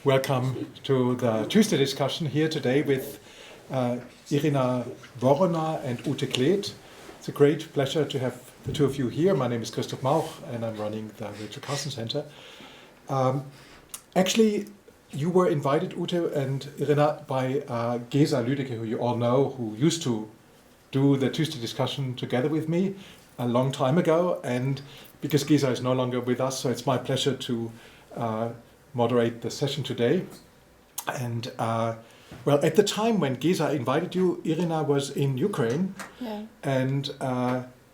Welcome to the Tuesday discussion here today with Iryna Vorona and Ute Kledt. It's a great pleasure to have the two of you here. My name is Christoph Mauch and I'm running the Rachel Carson Center. Actually, you were invited, Ute and Iryna, by Gesa Lüdecke, who you all know, who used to do the Tuesday discussion together with me a long time ago. And because Gesa is no longer with us, so it's my pleasure to moderate the session today. And well, at the time when Gesa invited you, Iryna was in Ukraine, and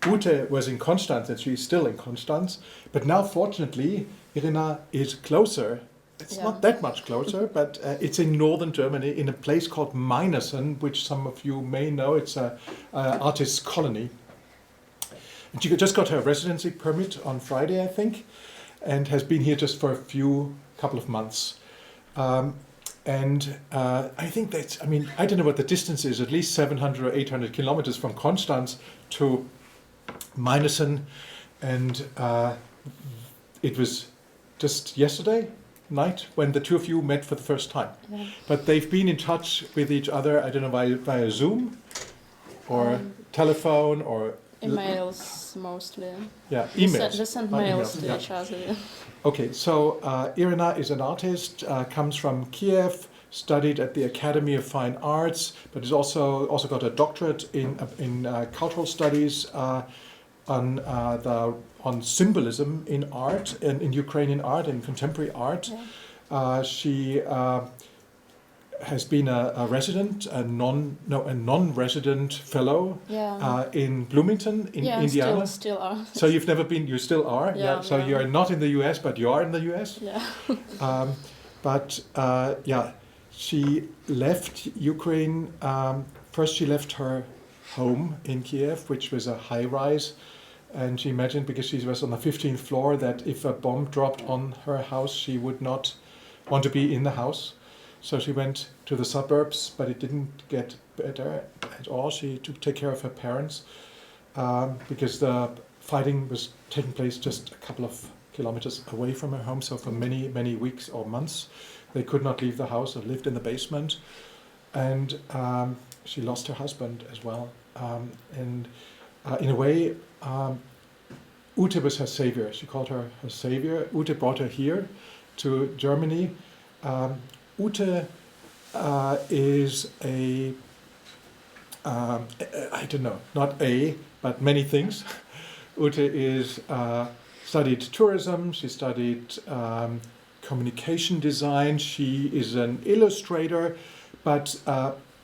Ute was in Konstanz, and she's still in Konstanz. But now, fortunately, Iryna is closer. It's not that much closer, but it's in northern Germany, in a place called Meinersen, which some of you may know. It's an artist's colony. And she just got her residency permit on Friday, I think, and has been here just for a couple of months. And I think that's, I don't know what the distance is, at least 700 or 800 kilometers from Konstanz to Meinersen. And it was just yesterday night when the two of you met for the first time. Yeah. But they've been in touch with each other, I don't know, via Zoom or telephone or emails mostly. Yeah, emails. They send mails to each other. Okay, so Iryna is an artist, comes from Kiev, studied at the Academy of Fine Arts, but has also got a doctorate in cultural studies on symbolism in art and in Ukrainian art and contemporary art. Yeah. She has been a resident, a non-resident fellow in Bloomington, in Indiana. Still are. So you've never been, you still are? Yeah. So you're not in the US, but you are in the US? Yeah. She left Ukraine. First she left her home in Kiev, which was a high-rise. And she imagined, because she was on the 15th floor, that if a bomb dropped on her house, she would not want to be in the house. So she went to the suburbs, but it didn't get better at all. She had to take care of her parents because the fighting was taking place just a couple of kilometers away from her home. So for many, many weeks or months, they could not leave the house or lived in the basement. And she lost her husband as well. In a way, Ute was her savior. She called her savior. Ute brought her here to Germany. Ute is I don't know, not but many things. Ute is studied tourism, she studied communication design, she is an illustrator, but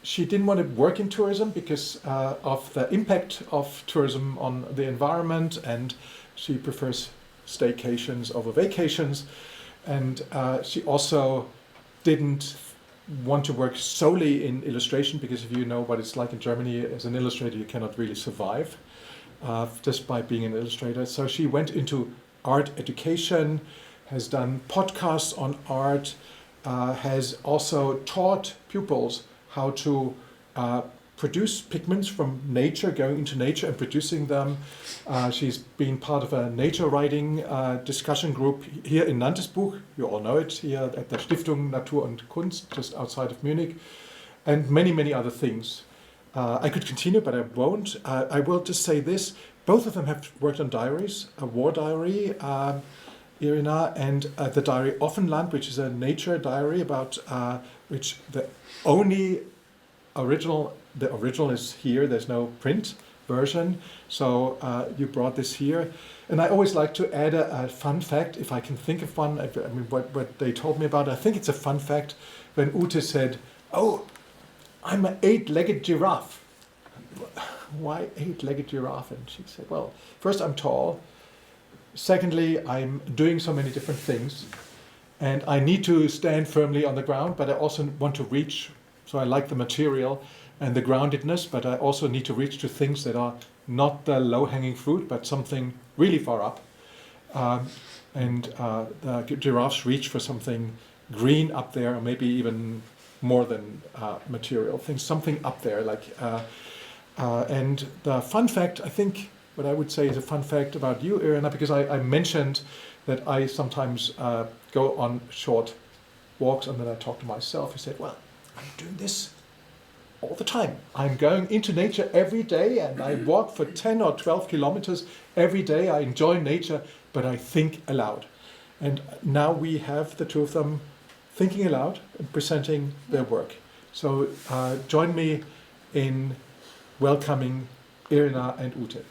she didn't want to work in tourism because of the impact of tourism on the environment, and she prefers staycations over vacations. And she also didn't want to work solely in illustration, because if you know what it's like in Germany as an illustrator, you cannot really survive just by being an illustrator. So she went into art education, has done podcasts on art, has also taught pupils how to produce pigments from nature, going into nature and producing them. She's been part of a nature writing discussion group here in Nantesbuch. You all know it, here at the Stiftung Natur und Kunst, just outside of Munich, and many, many other things. I could continue, but I won't. I will just say this. Both of them have worked on diaries, a war diary, Iryna, and the diary Offenland, which is a nature diary about which the original is here. There's no print version, so you brought this here. And I always like to add a fun fact, if I can think of one. What they told me about, I think it's a fun fact when Ute said, "Oh, I'm an 8-legged giraffe." Why 8-legged giraffe? And she said, well, first, I'm tall. Secondly, I'm doing so many different things, and I need to stand firmly on the ground, but I also want to reach. So I like the material and the groundedness, but I also need to reach to things that are not the low-hanging fruit, but something really far up. The giraffes reach for something green up there, or maybe even more than material things, something up there. And the fun fact, I think, what I would say is a fun fact about you, Iryna, because I mentioned that I sometimes go on short walks, and then I talk to myself. He said, well, I'm doing this all the time. I'm going into nature every day, and I walk for 10 or 12 kilometers every day. I enjoy nature, but I think aloud. And now we have the two of them thinking aloud and presenting their work. So join me in welcoming Iryna and Ute.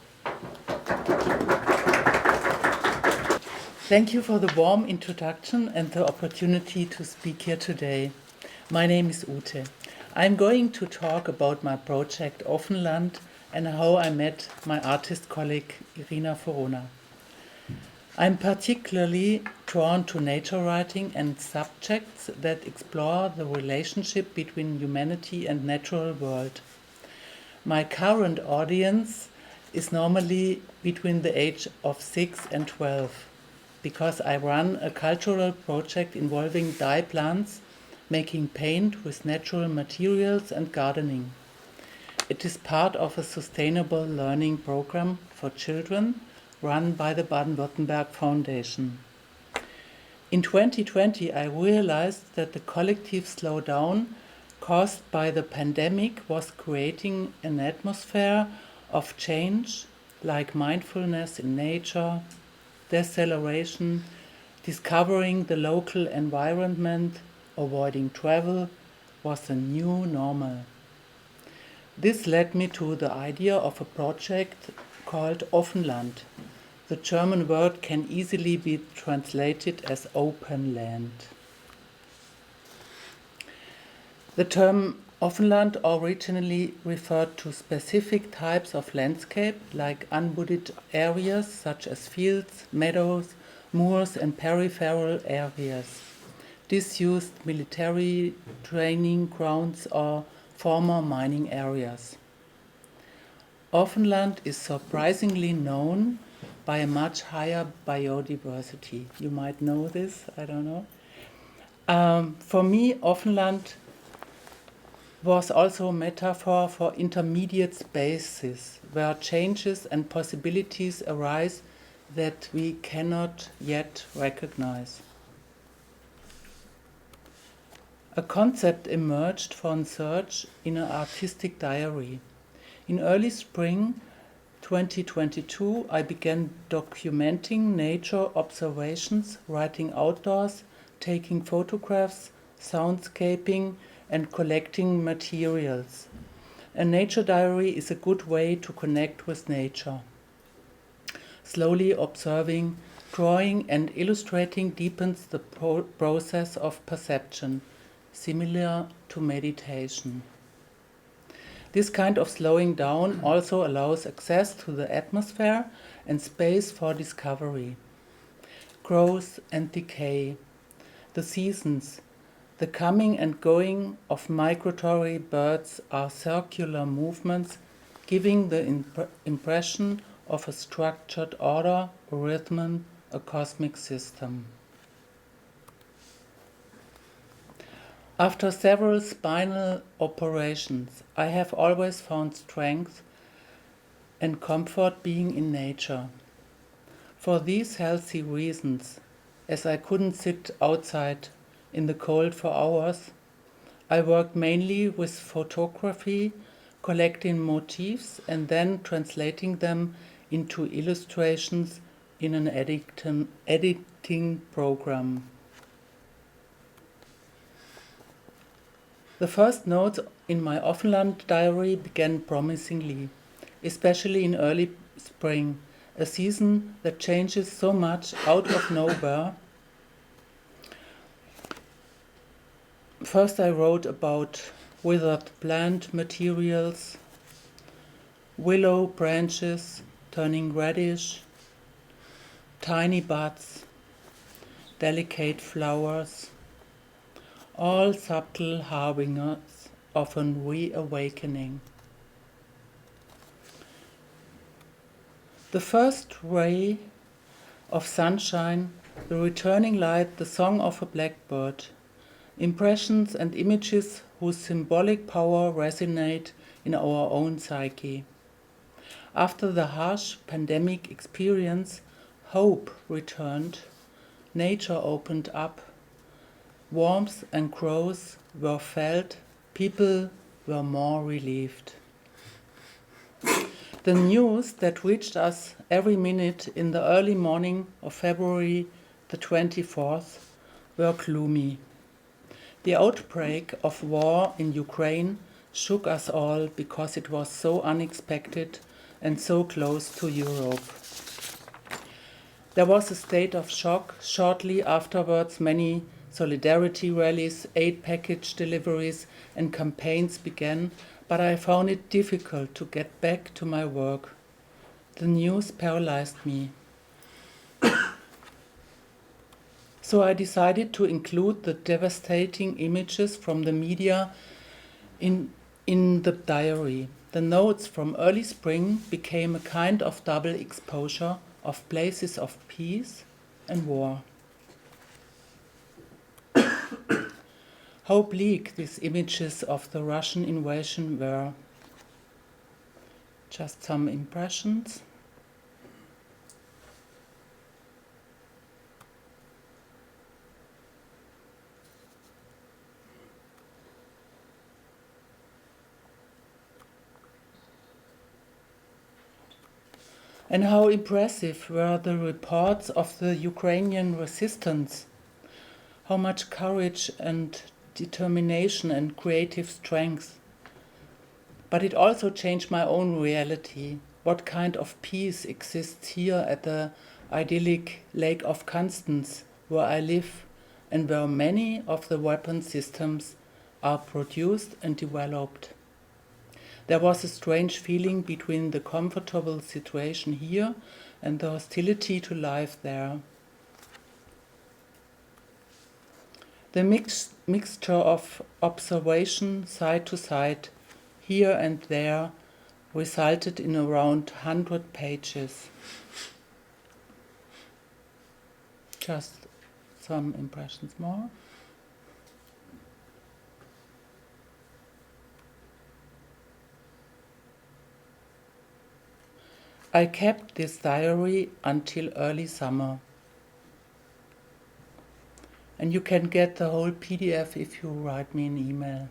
Thank you for the warm introduction and the opportunity to speak here today. My name is Ute. I'm going to talk about my project Offenland and how I met my artist colleague Iryna Vorona. I'm particularly drawn to nature writing and subjects that explore the relationship between humanity and natural world. My current audience is normally between the age of 6 and 12, because I run a cultural project involving dye plants, making paint with natural materials and gardening. It is part of a sustainable learning program for children run by the Baden-Württemberg Foundation. In 2020, I realized that the collective slowdown caused by the pandemic was creating an atmosphere of change, like mindfulness in nature, deceleration, discovering the local environment, avoiding travel, was a new normal. This led me to the idea of a project called Offenland. The German word can easily be translated as open land. The term Offenland originally referred to specific types of landscape, like unwooded areas such as fields, meadows, moors and peripheral areas, disused military training grounds or former mining areas. Offenland is surprisingly known by a much higher biodiversity. You might know this, I don't know. For me, Offenland was also a metaphor for intermediate spaces where changes and possibilities arise that we cannot yet recognize. A concept emerged from search in an artistic diary. In early spring 2022, I began documenting nature observations, writing outdoors, taking photographs, soundscaping, and collecting materials. A nature diary is a good way to connect with nature. Slowly observing, drawing, and illustrating deepens the process of perception, similar to meditation. This kind of slowing down also allows access to the atmosphere and space for discovery. Growth and decay, the seasons, the coming and going of migratory birds are circular movements, giving the impression of a structured order, a rhythm, a cosmic system. After several spinal operations, I have always found strength and comfort being in nature. For these healthy reasons, as I couldn't sit outside in the cold for hours, I worked mainly with photography, collecting motifs and then translating them into illustrations in an editing program. The first notes in my Offenland diary began promisingly, especially in early spring, a season that changes so much out of nowhere. First I wrote about withered plant materials, willow branches turning reddish, tiny buds, delicate flowers, all subtle harbingers of a reawakening. The first ray of sunshine, the returning light, the song of a blackbird, impressions and images whose symbolic power resonate in our own psyche. After the harsh pandemic experience, hope returned, nature opened up, Warmth and growth were felt, people were more relieved. The news that reached us every minute in the early morning of February the 24th were gloomy. The outbreak of war in Ukraine shook us all because it was so unexpected and so close to Europe. There was a state of shock. Shortly afterwards, many solidarity rallies, aid package deliveries, and campaigns began, but I found it difficult to get back to my work. The news paralyzed me. So I decided to include the devastating images from the media in the diary. The notes from early spring became a kind of double exposure of places of peace and war. How bleak these images of the Russian invasion were. Just some impressions. And how impressive were the reports of the Ukrainian resistance. How much courage and determination and creative strength. But it also changed my own reality. What kind of peace exists here at the idyllic Lake of Constance, where I live, and where many of the weapon systems are produced and developed. There was a strange feeling between the comfortable situation here and the hostility to life there. The mixture of observation side to side, here and there, resulted in around 100 pages. Just some impressions more. I kept this diary until early summer. And you can get the whole PDF if you write me an email.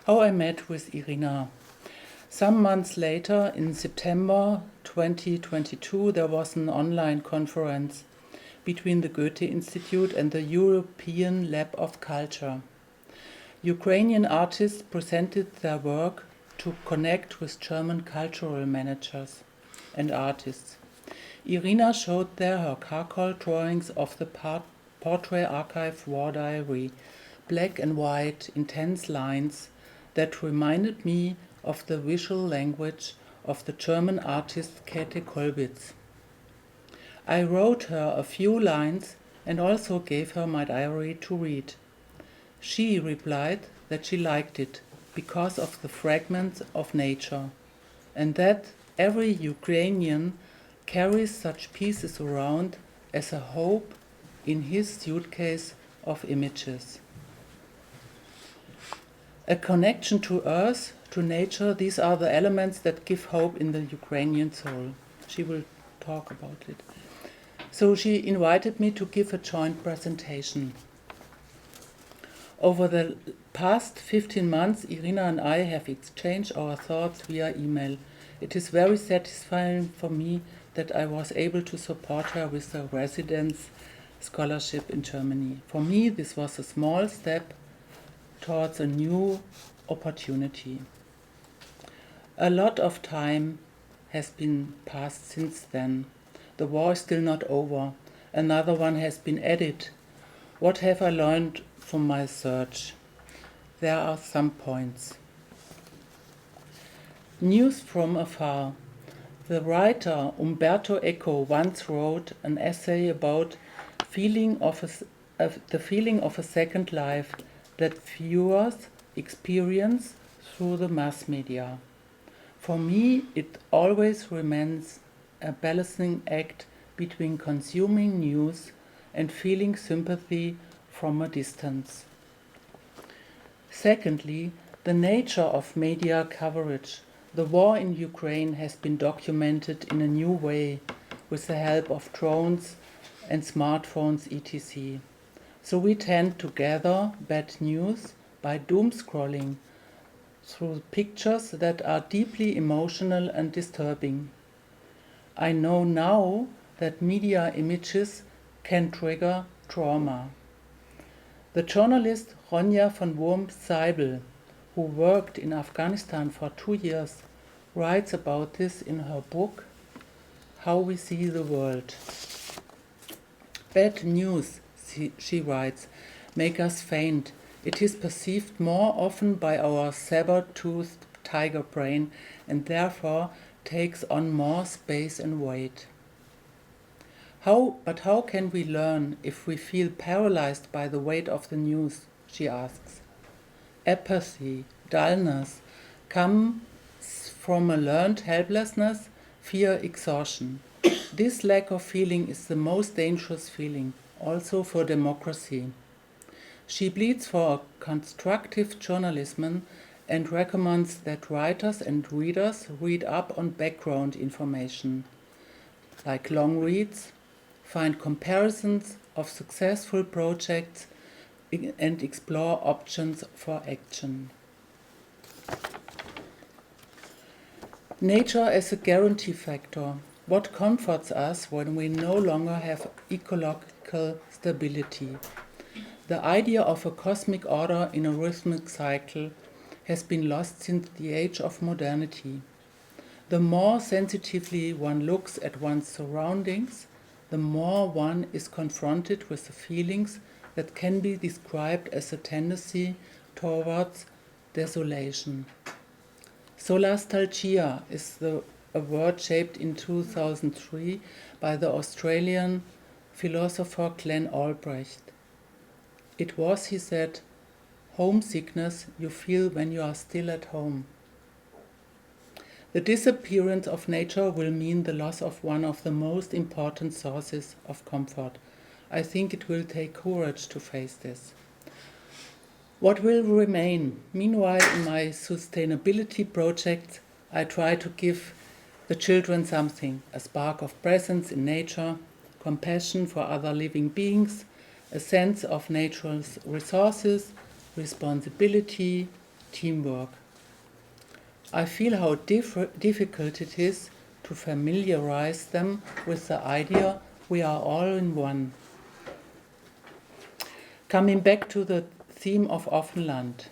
How I met with Iryna. Some months later, in September 2022, there was an online conference between the Goethe Institute and the European Lab of Culture. Ukrainian artists presented their work to connect with German cultural managers and artists. Iryna showed there her charcoal drawings of the portrait archive war diary, black and white, intense lines that reminded me of the visual language of the German artist Käthe Kollwitz. I wrote her a few lines and also gave her my diary to read. She replied that she liked it because of the fragments of nature, and that every Ukrainian carries such pieces around as a hope in his suitcase of images. A connection to earth, to nature, these are the elements that give hope in the Ukrainian soul. She will talk about it. So she invited me to give a joint presentation. Over the past 15 months, Iryna and I have exchanged our thoughts via email. It is very satisfying for me that I was able to support her with a residence scholarship in Germany. For me, this was a small step towards a new opportunity. A lot of time has been passed since then. The war is still not over. Another one has been added. What have I learned from my search? There are some points. News from afar. The writer Umberto Eco once wrote an essay about the feeling of a second life that viewers experience through the mass media. For me, it always remains a balancing act between consuming news and feeling sympathy from a distance. Secondly, the nature of media coverage. The war in Ukraine has been documented in a new way with the help of drones and smartphones, etc. So we tend to gather bad news by doom scrolling through pictures that are deeply emotional and disturbing. I know now that media images can trigger trauma. The journalist Ronja von Wurm-Seibel, who worked in Afghanistan for 2 years, writes about this in her book, How We See the World. Bad news, she writes, make us faint. It is perceived more often by our saber-toothed tiger brain and therefore takes on more space and weight. But how can we learn if we feel paralyzed by the weight of the news, she asks. Apathy, dullness come from a learned helplessness, fear, exhaustion. This lack of feeling is the most dangerous feeling, also for democracy. She pleads for constructive journalism and recommends that writers and readers read up on background information, like long reads, find comparisons of successful projects, and explore options for action. Nature as a guarantee factor. What comforts us when we no longer have ecological stability? The idea of a cosmic order in a rhythmic cycle has been lost since the age of modernity. The more sensitively one looks at one's surroundings, the more one is confronted with the feelings that can be described as a tendency towards desolation. Solastalgia is a word shaped in 2003 by the Australian philosopher Glenn Albrecht. It was, he said, homesickness you feel when you are still at home. The disappearance of nature will mean the loss of one of the most important sources of comfort. I think it will take courage to face this. What will remain? Meanwhile, in my sustainability projects, I try to give the children something, a spark of presence in nature, compassion for other living beings, a sense of natural resources, responsibility, teamwork. I feel how difficult it is to familiarize them with the idea we are all in one. Coming back to the theme of Offenland.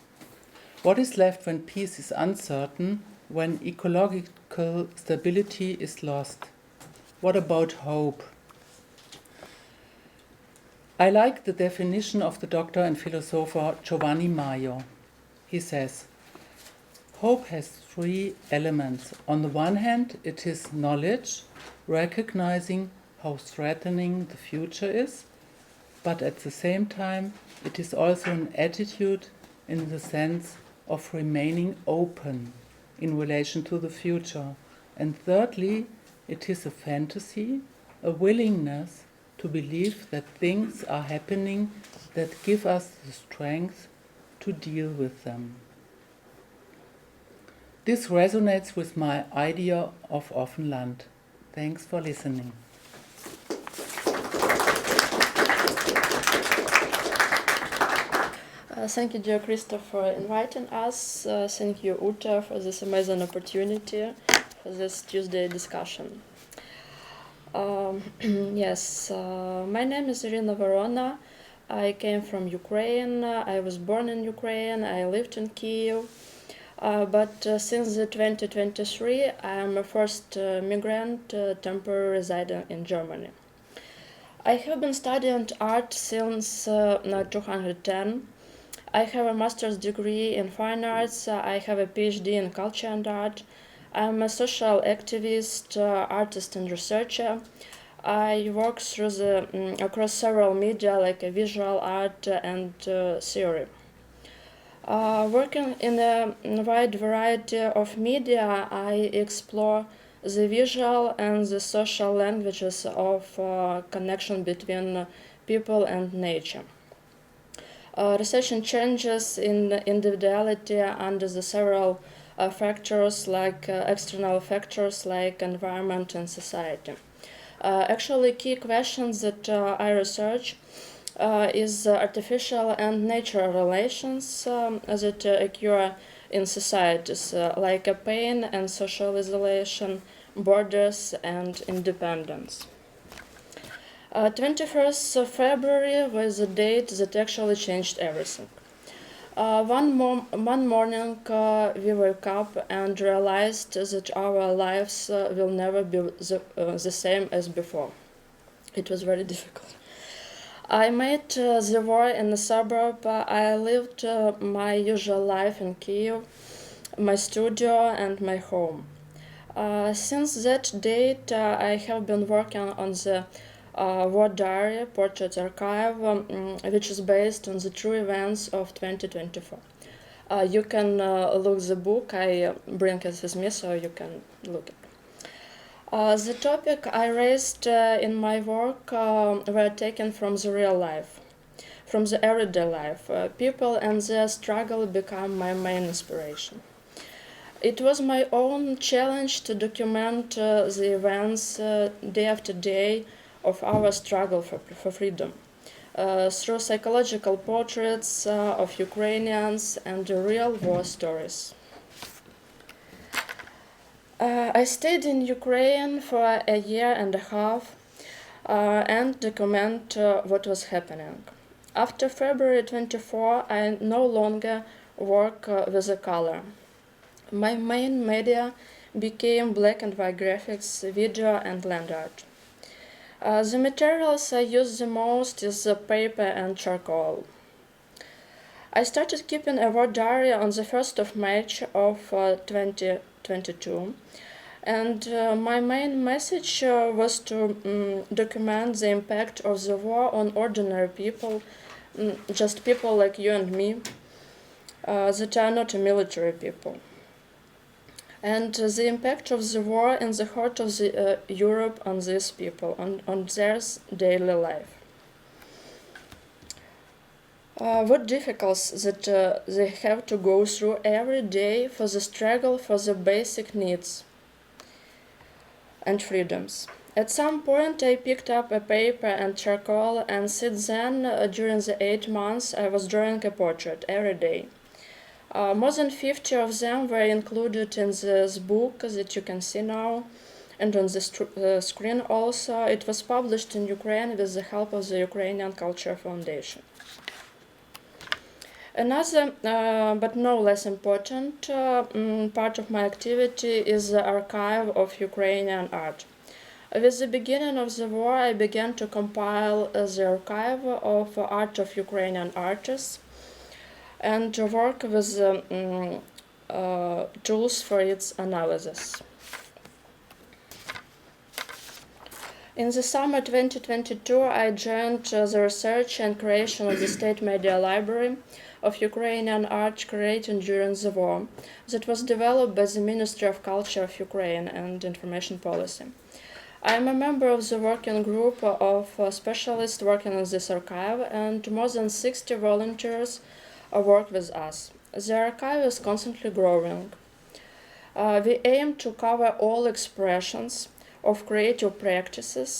What is left when peace is uncertain, when ecological stability is lost? What about hope? I like the definition of the doctor and philosopher Giovanni Maio. He says, hope has 3 elements. On the one hand, it is knowledge, recognizing how threatening the future is, but at the same time, it is also an attitude in the sense of remaining open in relation to the future. And thirdly, it is a fantasy, a willingness to believe that things are happening that give us the strength to deal with them. This resonates with my idea of Offenland. Thanks for listening. Thank you, dear Christoph, for inviting us. Thank you, Ute, for this amazing opportunity for this Tuesday discussion. Yes, my name is Iryna Vorona. I came from Ukraine. I was born in Ukraine. I lived in Kyiv. But since 2023, I am a first migrant temporarily residing in Germany. I have been studying art since 2010. I have a master's degree in fine arts. I have a PhD in culture and art. I'm a social activist, artist and researcher. I work across several media like visual art and theory. Working in a wide variety of media, I explore the visual and the social languages of connection between people and nature. Researching changes in individuality under the several factors like external factors like environment and society. Actually, key questions that I research is artificial and natural relations that occur in societies, like pain and social isolation, borders and independence. 21st of February was a date that actually changed everything. One morning we woke up and realized that our lives will never be the same as before. It was very difficult. I made the war in the suburb. I lived my usual life in Kyiv, my studio and my home. Since that date, I have been working on the War Diary Portrait Archive, which is based on the true events of 2024. You can look the book. I bring it with me, so you can look it. The topic I raised in my work were taken from the real life, from the everyday life. People and their struggle become my main inspiration. It was my own challenge to document the events day after day of our struggle for freedom through psychological portraits of Ukrainians and real war stories. I stayed in Ukraine for a year and a half and document what was happening. After February 24, I no longer work with a color. My main media became black and white graphics, video and land art. The materials I use the most is paper and charcoal. I started keeping a war diary on the 1st of March of 2022, and my main message was to document the impact of the war on ordinary people, just people like you and me, that are not military people, and the impact of the war in the heart of Europe on these people, on their daily life. What difficulties that they have to go through every day for the struggle for the basic needs and freedoms. At some point I picked up a paper and charcoal, and since then, during the 8 months, I was drawing a portrait every day. More than 50 of them were included in this book that you can see now, and on the screen also. It was published in Ukraine with the help of the Ukrainian Culture Foundation. Another, but no less important, part of my activity is the archive of Ukrainian art. With the beginning of the war, I began to compile the archive of art of Ukrainian artists and to work with tools for its analysis. In the summer 2022, I joined the research and creation of the State Media Library of Ukrainian art created during the war, that was developed by the Ministry of Culture of Ukraine and Information Policy. I am a member of the working group of specialists working on this archive, and more than 60 volunteers work with us. The archive is constantly growing. We aim to cover all expressions of creative practices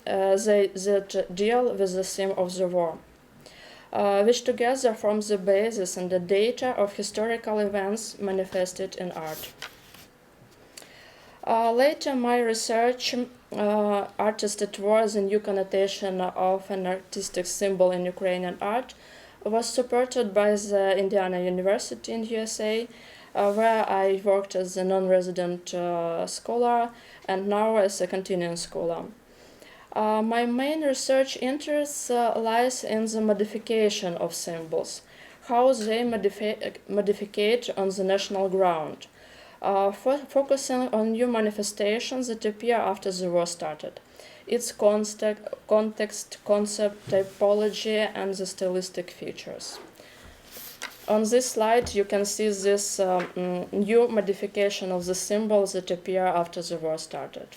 that deal with the theme of the war, which together form the basis and the data of historical events manifested in art. Later, my research, Artist at War, the new connotation of an artistic symbol in Ukrainian art, was supported by the Indiana University in USA, where I worked as a non-resident scholar and now as a continuing scholar. My main research interest lies in the modification of symbols, how they modificate on the national ground, focusing on new manifestations that appear after the war started, its context, concept, typology, and the stylistic features. On this slide, you can see this new modification of the symbols that appear after the war started.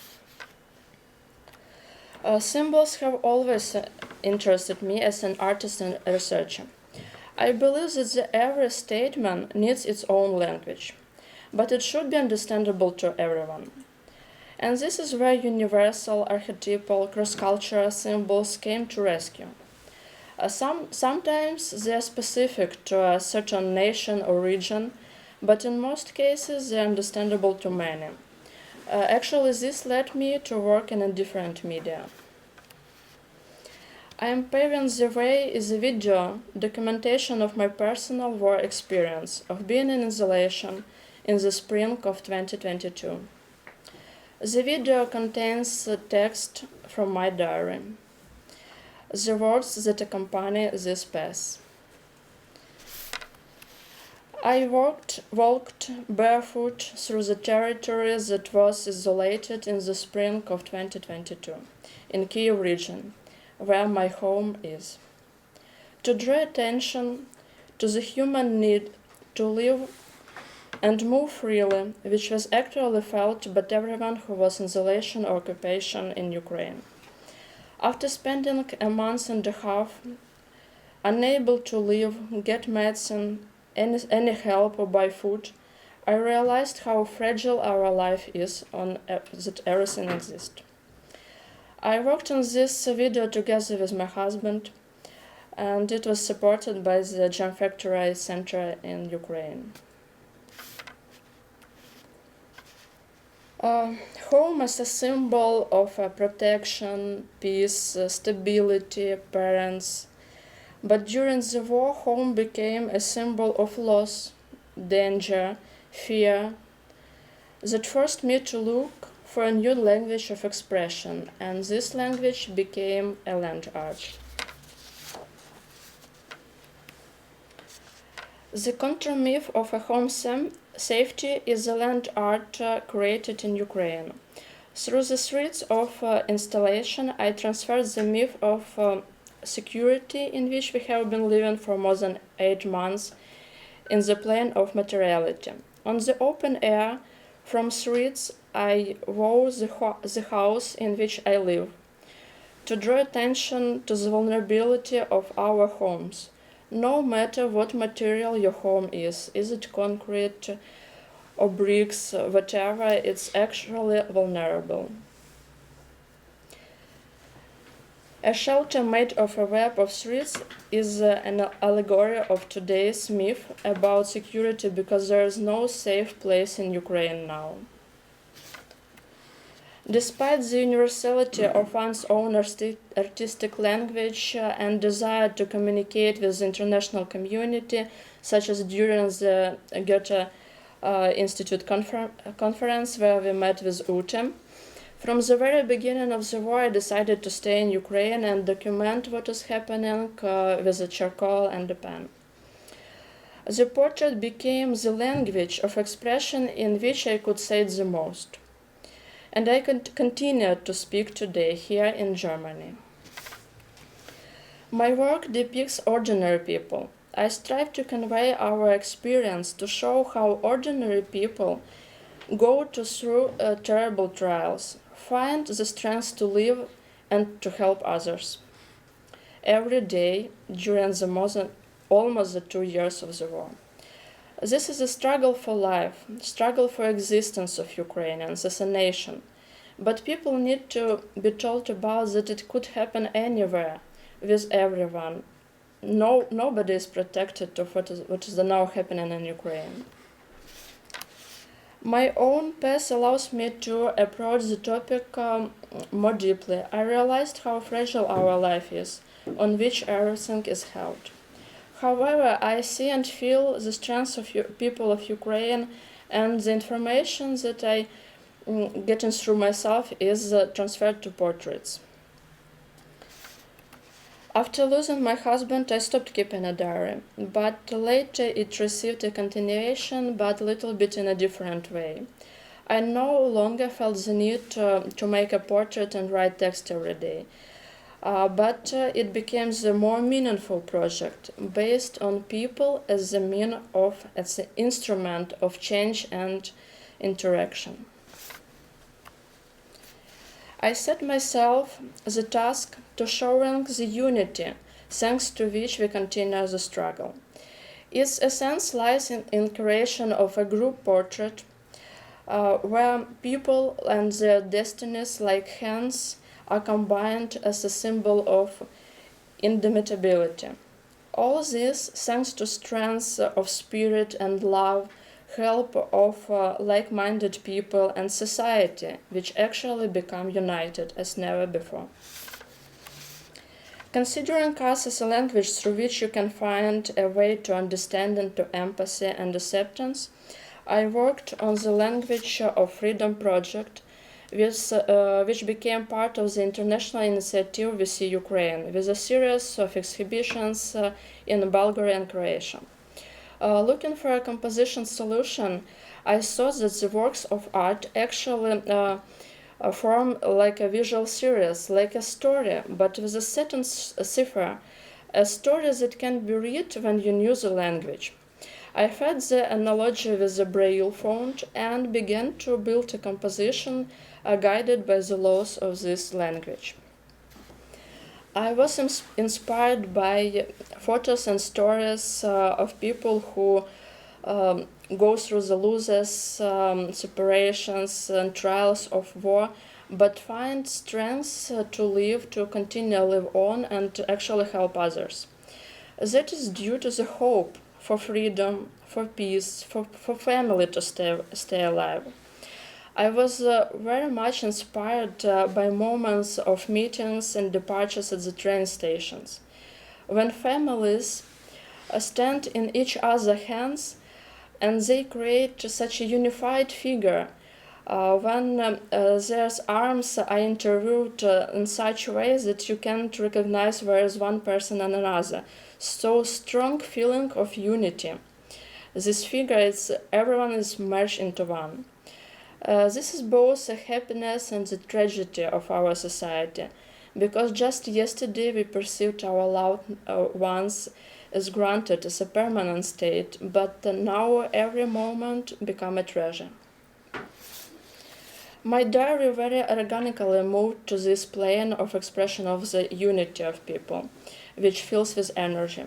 Symbols have always interested me as an artist and researcher. I believe that every statement needs its own language. but it should be understandable to everyone. And this is where universal, archetypal, cross-cultural symbols came to rescue. Sometimes they are specific to a certain nation or region, but in most cases they are understandable to many. Actually, this led me to work in a different media. I am paving the way is a video documentation of my personal war experience of being in isolation in the spring of 2022. The video contains text from my diary, the words that accompany this path. I walked barefoot through the territory that was isolated in the spring of 2022, in Kyiv region, where my home is, to draw attention to the human need to live and move freely, which was actually felt by everyone who was in isolation or occupation in Ukraine. After spending a month and a half, unable to live, get medicine, any help or buy food, I realized how fragile our life is, that everything exists. I worked on this video together with my husband, and it was supported by the Gem Factory Center in Ukraine. Home as a symbol of protection, peace, stability, parents. But during the war, home became a symbol of loss, danger, fear, that forced me to look for a new language of expression, and this language became a land art. The counter-myth of a home safety is a land art created in Ukraine. Through the threads of installation, I transferred the myth of security in which we have been living for more than 8 months in the plane of materiality. On the open air, from threads, I wove the house in which I live, to draw attention to the vulnerability of our homes. No matter what material your home is it concrete or bricks, whatever, it's actually vulnerable. A shelter made of a web of threads is an allegory of today's myth about security, because there is no safe place in Ukraine now. Despite the universality of one's own artistic language and desire to communicate with the international community, such as during the Goethe Institute conference where we met with Ute, from the very beginning of the war I decided to stay in Ukraine and document what is happening with a charcoal and a pen. The portrait became the language of expression in which I could say it the most. And I continue to speak today here in Germany. My work depicts ordinary people. I strive to convey our experience to show how ordinary people go through terrible trials, find the strength to live and to help others. Every day during almost the 2 years of the war. This is a struggle for life, struggle for existence of Ukrainians as a nation. But people need to be told about that it could happen anywhere, with everyone. Nobody is protected of what is now happening in Ukraine. My own path allows me to approach the topic more deeply. I realized how fragile our life is, on which everything is held. However, I see and feel the strength of people of Ukraine, and the information that I getting through myself is transferred to portraits. After losing my husband, I stopped keeping a diary, but later it received a continuation, but a little bit in a different way. I no longer felt the need to make a portrait and write text every day. But it became the more meaningful project, based on people as the instrument of change and interaction. I set myself the task to showing the unity, thanks to which we continue the struggle. Its essence lies in creation of a group portrait where people and their destinies, like hands, are combined as a symbol of indomitability. All this thanks to strength of spirit and love, help of like-minded people and society, which actually become united as never before. Considering us as a language through which you can find a way to understanding, to empathy and acceptance, I worked on the Language of Freedom project, which became part of the international initiative We See Ukraine, with a series of exhibitions in Bulgaria and Croatia. Looking for a composition solution, I saw that the works of art actually form like a visual series, like a story, but with a certain cipher, a story that can be read when you knew the language. I had the analogy with the Braille font and began to build a composition guided by the laws of this language. I was inspired by photos and stories of people who go through the losses, separations, and trials of war, but find strength to live, to continue to live on, and to actually help others. That is due to the hope for freedom, for peace, for family to stay alive. I was very much inspired by moments of meetings and departures at the train stations, when families stand in each other's hands and they create such a unified figure. When their arms are interviewed in such a way that you can't recognize where is one person and another. So strong feeling of unity. This figure is everyone is merged into one. This is both a happiness and the tragedy of our society, because just yesterday we perceived our loved ones as granted as a permanent state, but now every moment become a treasure. My diary very organically moved to this plane of expression of the unity of people, which fills with energy.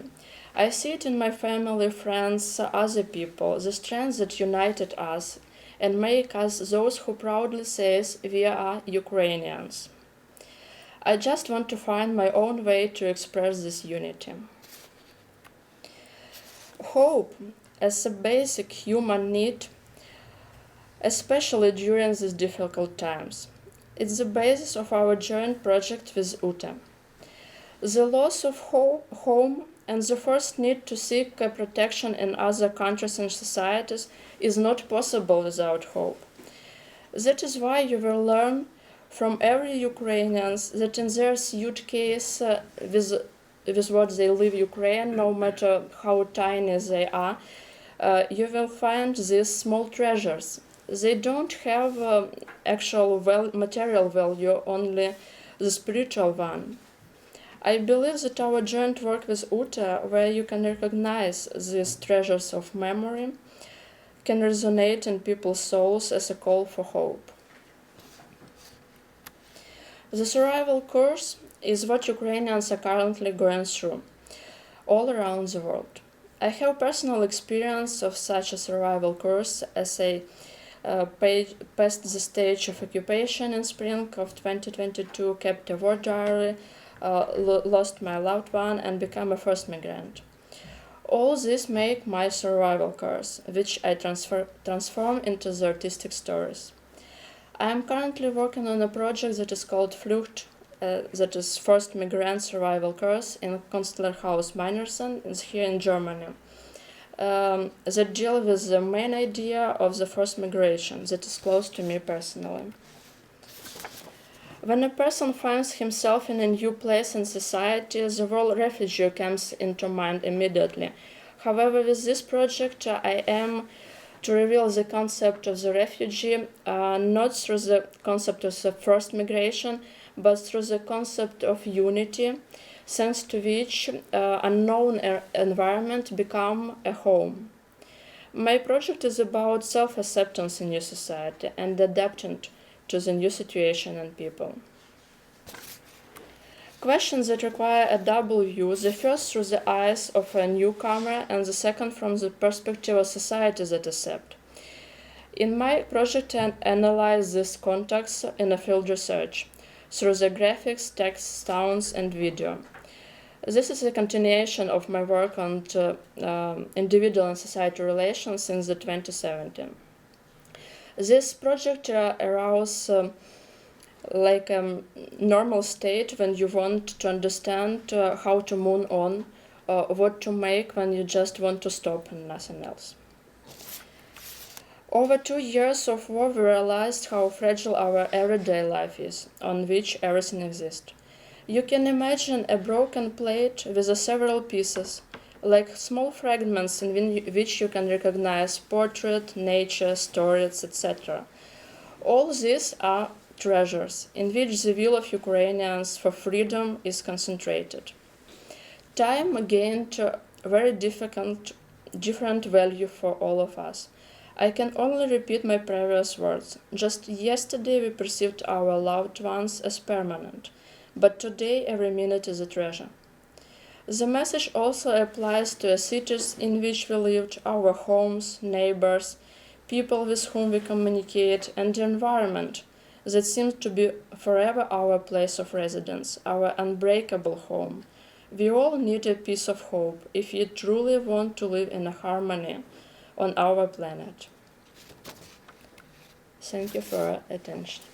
I see it in my family, friends, other people, the strength that united us and make us those who proudly says we are Ukrainians. I just want to find my own way to express this unity. Hope as a basic human need, especially during these difficult times. It's the basis of our joint project with Ute. The loss of home and the first need to seek protection in other countries and societies is not possible without hope. That is why you will learn from every Ukrainian that in their suitcase with what they leave Ukraine, no matter how tiny they are, you will find these small treasures. They don't have actual material value, only the spiritual one. I believe that our joint work with Ute, where you can recognize these treasures of memory, can resonate in people's souls as a call for hope. The survival course is what Ukrainians are currently going through all around the world. I have personal experience of such a survival course as I passed the stage of occupation in spring of 2022, kept a war diary, lost my loved one, and became a first migrant. All this make my survival course, which I transform into the artistic stories. I am currently working on a project that is called Flucht, that is First Migrant Survival Course in Künstlerhaus Meinersen, here in Germany, that deal with the main idea of the first migration that is close to me personally. When a person finds himself in a new place in society, the word refugee comes into mind immediately. However, with this project, I aim to reveal the concept of the refugee not through the concept of the first migration, but through the concept of unity, thanks to which unknown environment become a home. My project is about self-acceptance in new society and adapting to the new situation and people. Questions that require a double view, the first through the eyes of a newcomer and the second from the perspective of society that accept. In my project, I analyze this context in a field research through the graphics, text, sounds, and video. This is a continuation of my work on individual and society relations since the 2017. This project arouses like a normal state when you want to understand how to move on, what to make when you just want to stop and nothing else. Over 2 years of war, we realized how fragile our everyday life is, on which everything exists. You can imagine a broken plate with several pieces, like small fragments in which you can recognize portrait, nature, stories, etc. All these are treasures in which the will of Ukrainians for freedom is concentrated. Time gained a very different value for all of us. I can only repeat my previous words. Just yesterday we perceived our loved ones as permanent, but today every minute is a treasure. The message also applies to the cities in which we lived, our homes, neighbors, people with whom we communicate, and the environment that seems to be forever our place of residence, our unbreakable home. We all need a piece of hope if we truly want to live in harmony on our planet. Thank you for your attention.